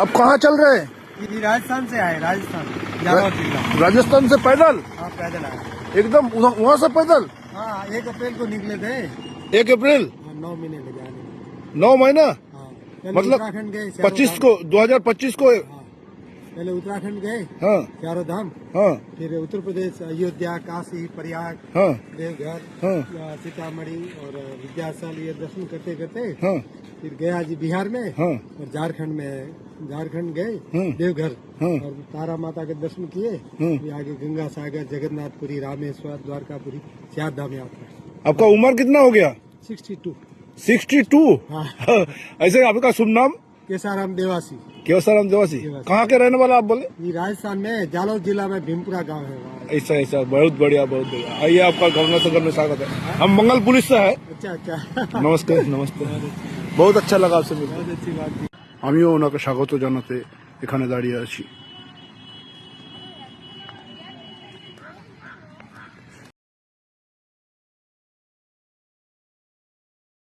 अब कहाँ चल रहे हैं? ये राजस्थान से आए, राजस्थान जालौर जिला। राजस्थान से पैदल? हाँ पैदल आए। एकदम वहाँ से पैदल? हाँ 1 अप्रैल को निकले थे। 1 अप्रैल? 9 महीने लगे आने में। 9 महीना? हाँ पहले मतलब उत्तराखंड गए 25 को 2025 को? हाँ पहले उत्तराखंड गए, हाँ चारों धाम, हाँ फिर उत्तर प्रदेश अयोध्या, काशी, प्रयाग, हाँ देवघर, हाँ सीतामढ़ी और विद्यास्थल, ये दर्शन करते करते हाँ फिर गया जी बिहार में हाँ और झारखंड गए देवघर और तारा माता के दर्शन किए। फिर आगे गंगा सागर, जगन्नाथपुरी, रामेश्वर, द्वारकापुरी, 4 धाम यात्रा। आपका उम्र कितना हो गया? 62। 62? हाँ ऐसे आपका शुभ नाम? केसाराम देवासी। केवसाराम देवासी। कहाँ के रहने वाला आप बोले? ये राजस्थान में जालौर जिला में भीमपुरा गांव है वहाँ। ऐसा ऐसा, बहुत बढ़िया बहुत बढ़िया। आइए, आपका गंगासागर में स्वागत है। हम मंगल पुलिस से है। अच्छा अच्छा। नमस्कार नमस्ते। बहुत अच्छा लगा आपसे मिलकर। बहुत अच्छी बात थी। আমিও ওনাকে স্বাগত জানাতে এখানে দাঁড়িয়ে আছি।